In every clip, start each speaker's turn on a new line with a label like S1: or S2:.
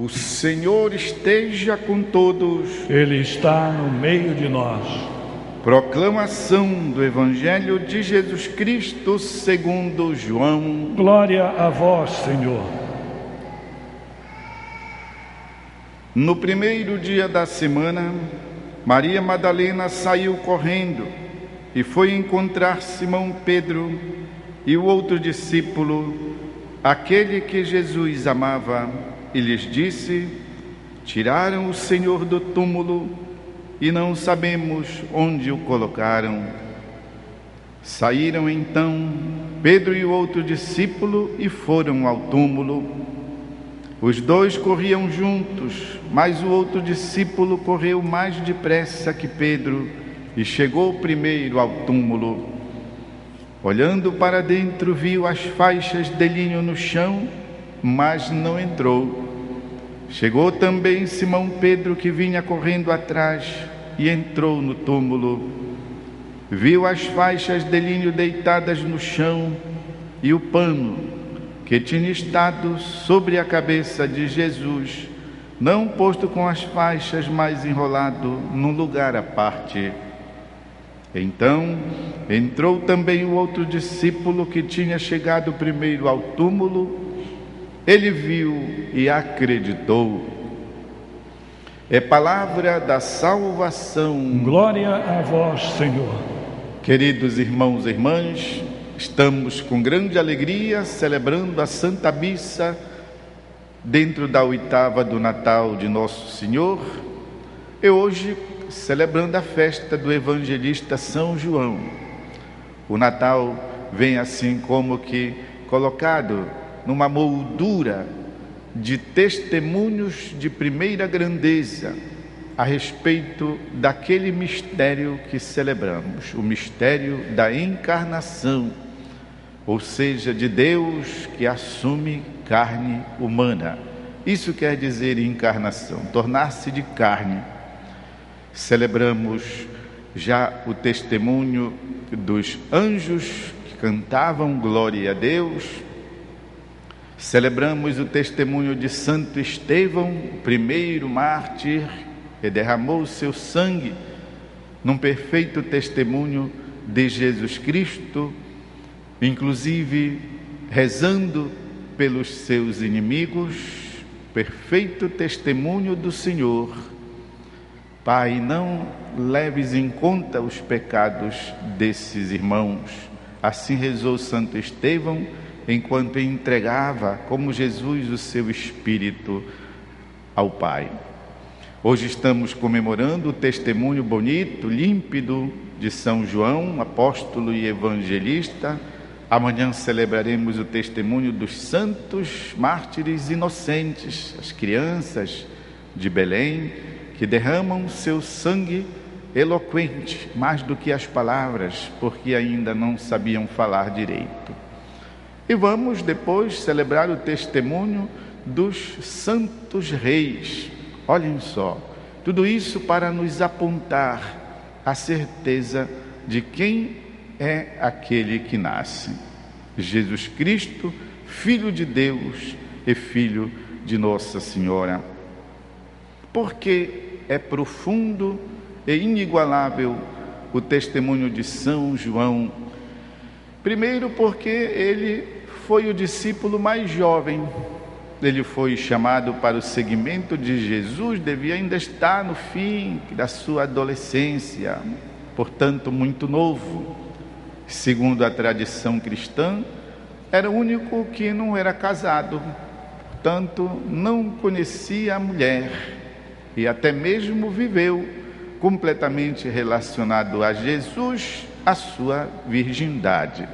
S1: O Senhor esteja com todos.
S2: Ele está no meio de nós.
S1: Proclamação do Evangelho de Jesus Cristo segundo João.
S2: Glória a vós, Senhor.
S1: No primeiro dia da semana, Maria Madalena saiu correndo e foi encontrar Simão Pedro e o outro discípulo, aquele que Jesus amava, e lhes disse: tiraram o Senhor do túmulo e não sabemos onde o colocaram. Saíram então Pedro e o outro discípulo e foram ao túmulo. Os dois corriam juntos, mas o outro discípulo correu mais depressa que Pedro e chegou primeiro ao túmulo. Olhando para dentro, viu as faixas de linho no chão, mas não entrou. Chegou também Simão Pedro, que vinha correndo atrás, e entrou no túmulo. Viu as faixas de linho deitadas no chão e o pano que tinha estado sobre a cabeça de Jesus, não posto com as faixas, mas enrolado num lugar à parte. Então entrou também o outro discípulo que tinha chegado primeiro ao túmulo. Ele viu e acreditou. É palavra da salvação.
S2: Glória a vós, Senhor.
S1: Queridos irmãos e irmãs, estamos com grande alegria celebrando a Santa Missa dentro da oitava do Natal de Nosso Senhor, e hoje celebrando a festa do evangelista São João. O Natal vem assim como que colocado numa moldura de testemunhos de primeira grandeza a respeito daquele mistério que celebramos, o mistério da encarnação, ou seja, de Deus que assume carne humana. Isso quer dizer encarnação, tornar-se de carne. Celebramos já o testemunho dos anjos que cantavam glória a Deus. Celebramos o testemunho de Santo Estevão, o primeiro mártir que derramou o seu sangue num perfeito testemunho de Jesus Cristo, inclusive rezando pelos seus inimigos, perfeito testemunho do Senhor. Pai, não leves em conta os pecados desses irmãos. Assim rezou Santo Estevão, enquanto entregava, como Jesus, o seu espírito ao Pai. Hoje estamos comemorando o testemunho bonito, límpido de São João, apóstolo e evangelista. Amanhã celebraremos o testemunho dos santos mártires inocentes, as crianças de Belém, que derramam seu sangue eloquente, mais do que as palavras, porque ainda não sabiam falar direito. E vamos depois celebrar o testemunho dos santos reis. Olhem só, tudo isso para nos apontar a certeza de quem é aquele que nasce. Jesus Cristo, Filho de Deus e Filho de Nossa Senhora. Porque é profundo e inigualável o testemunho de São João. Primeiro porque ele foi o discípulo mais jovem. Ele foi chamado para o seguimento de Jesus, devia ainda estar no fim da sua adolescência, portanto muito novo. Segundo a tradição cristã, era o único que não era casado, portanto não conhecia a mulher e até mesmo viveu completamente relacionado a Jesus, a sua virgindade.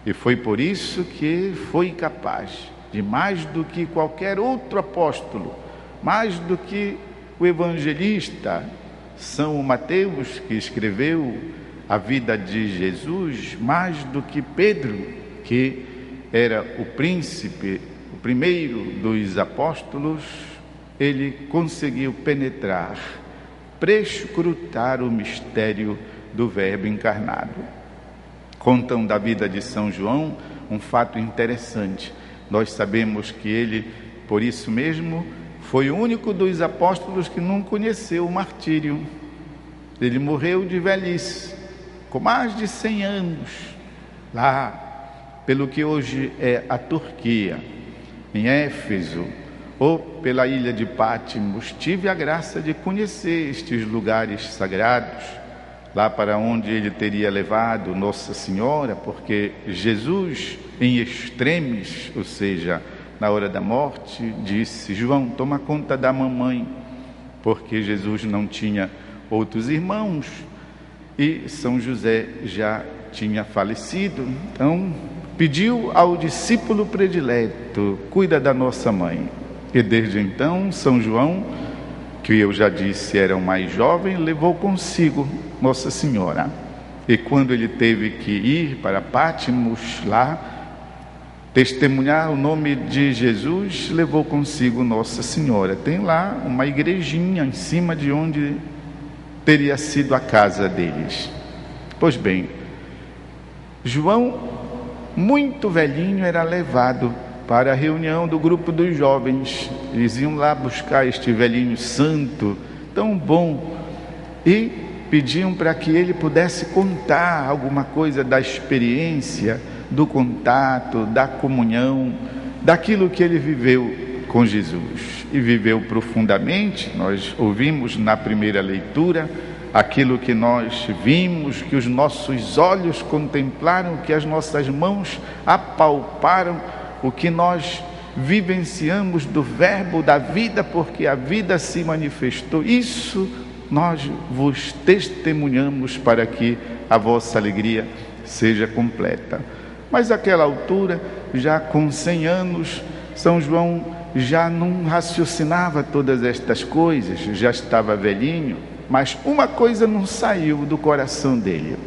S1: E foi por isso que foi capaz de, mais do que qualquer outro apóstolo, mais do que o evangelista São Mateus, que escreveu a vida de Jesus, mais do que Pedro, que era o príncipe, o primeiro dos apóstolos, ele conseguiu penetrar, prescrutar o mistério do Verbo encarnado. Contam da vida de São João um fato interessante. Nós sabemos que ele, por isso mesmo, foi o único dos apóstolos que não conheceu o martírio. Ele morreu de velhice, com mais de 100 anos, lá pelo que hoje é a Turquia, em Éfeso, ou pela ilha de Pátimos. Tive a graça de conhecer estes lugares sagrados, lá para onde ele teria levado Nossa Senhora, porque Jesus, em extremis, ou seja, na hora da morte, disse: João, toma conta da mamãe, porque Jesus não tinha outros irmãos e São José já tinha falecido. Então pediu ao discípulo predileto: cuida da nossa mãe. E desde então São João, que eu já disse era o mais jovem, levou consigo Nossa Senhora. E quando ele teve que ir para Pátimos, lá testemunhar o nome de Jesus, levou consigo Nossa Senhora. Tem lá uma igrejinha em cima de onde teria sido a casa deles. Pois bem, João, muito velhinho, era levado para a reunião do grupo dos jovens. Eles iam lá buscar este velhinho santo, tão bom, e pediam para que ele pudesse contar alguma coisa da experiência, do contato, da comunhão, daquilo que ele viveu com Jesus. E viveu profundamente. Nós ouvimos na primeira leitura aquilo que nós vimos, que os nossos olhos contemplaram, que as nossas mãos apalparam, o que nós vivenciamos do verbo da vida, porque a vida se manifestou. Isso nós vos testemunhamos para que a vossa alegria seja completa. Mas àquela altura, já com 100 anos, São João já não raciocinava todas estas coisas, já estava velhinho, mas uma coisa não saiu do coração dele.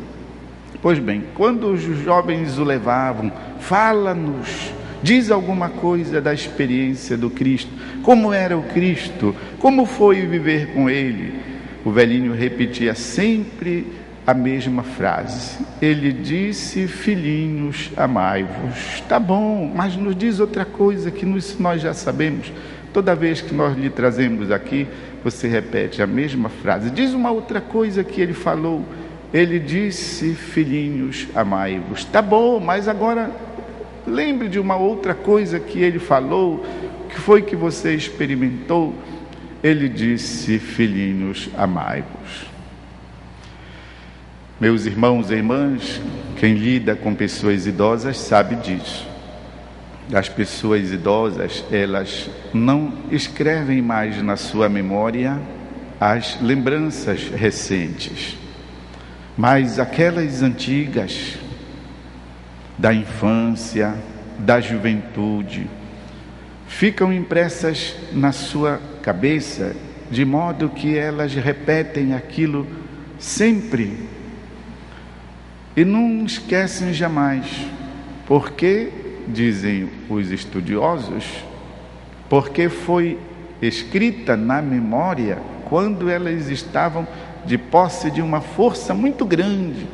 S1: Pois bem, quando os jovens o levavam: fala-nos, diz alguma coisa da experiência do Cristo, como era o Cristo, como foi viver com ele, o velhinho repetia sempre a mesma frase. Ele disse: filhinhos, amai-vos. Tá bom, mas nos diz outra coisa que nós já sabemos. Toda vez que nós lhe trazemos aqui, você repete a mesma frase. Diz uma outra coisa que ele falou. Ele disse: filhinhos, amai-vos. Tá bom, mas agora lembre de uma outra coisa que ele falou, que foi que você experimentou. Ele disse: filhinhos, amai-vos. Meus irmãos e irmãs, quem lida com pessoas idosas sabe disso. As pessoas idosas, elas não escrevem mais na sua memória as lembranças recentes, mas aquelas antigas, da infância, da juventude, ficam impressas na sua cabeça, de modo que elas repetem aquilo sempre e não esquecem jamais. Porque, dizem os estudiosos, porque foi escrita na memória quando elas estavam de posse de uma força muito grande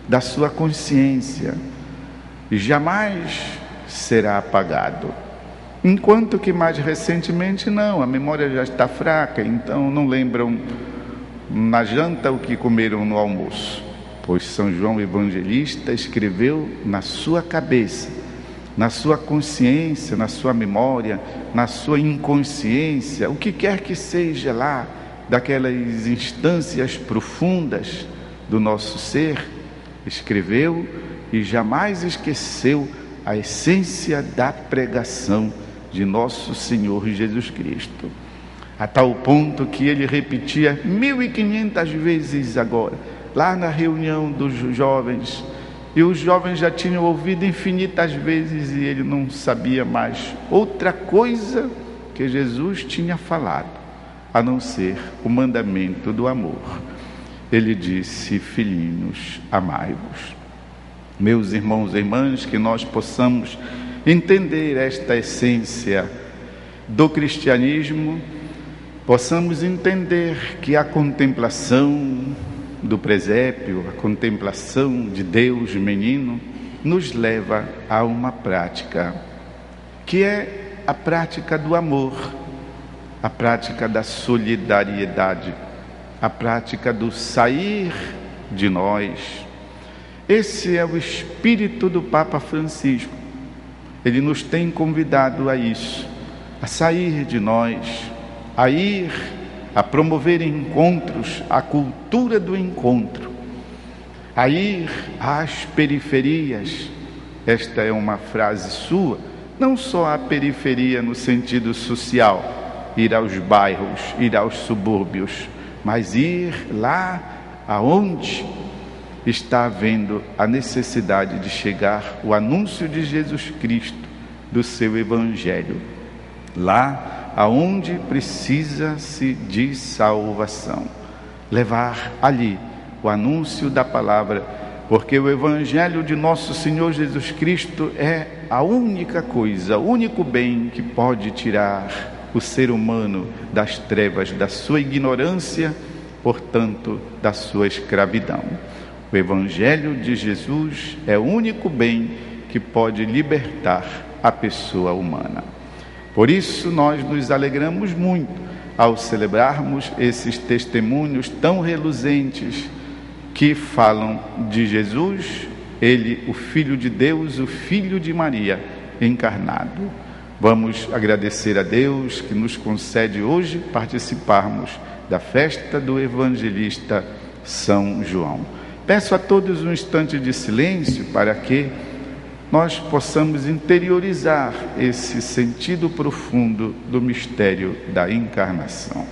S1: da sua consciência, e jamais será apagado. Enquanto que mais recentemente não, a memória já está fraca, então não lembram na janta o que comeram no almoço. Pois São João Evangelista escreveu na sua cabeça, na sua consciência, na sua memória, na sua inconsciência, o que quer que seja lá, daquelas instâncias profundas do nosso ser, escreveu e jamais esqueceu a essência da pregação de nosso Senhor Jesus Cristo, a tal ponto que ele repetia 1500 vezes agora, lá na reunião dos jovens, e os jovens já tinham ouvido infinitas vezes e ele não sabia mais outra coisa que Jesus tinha falado, a não ser o mandamento do amor. Ele disse: filhinhos, amai-vos. Meus irmãos e irmãs, que nós possamos entender esta essência do cristianismo, possamos entender que a contemplação do presépio, a contemplação de Deus menino, nos leva a uma prática, que é a prática do amor. a prática da solidariedade, a prática do sair de nós. Esse é o espírito do Papa Francisco. Ele nos tem convidado a isso, a sair de nós, a ir, a promover encontros, a cultura do encontro, a ir às periferias. Esta é uma frase sua, não só a periferia no sentido social, ir aos bairros, ir aos subúrbios, mas ir lá aonde está havendo a necessidade de chegar o anúncio de Jesus Cristo, do seu Evangelho, lá aonde precisa-se de salvação, levar ali o anúncio da palavra, porque o Evangelho de nosso Senhor Jesus Cristo é a única coisa, o único bem que pode tirar o ser humano das trevas, da sua ignorância, portanto, da sua escravidão. O Evangelho de Jesus é o único bem que pode libertar a pessoa humana. Por isso nós nos alegramos muito ao celebrarmos esses testemunhos tão reluzentes que falam de Jesus, Ele, o Filho de Deus, o Filho de Maria, encarnado. Vamos agradecer a Deus que nos concede hoje participarmos da festa do evangelista São João. Peço a todos um instante de silêncio para que nós possamos interiorizar esse sentido profundo do mistério da encarnação.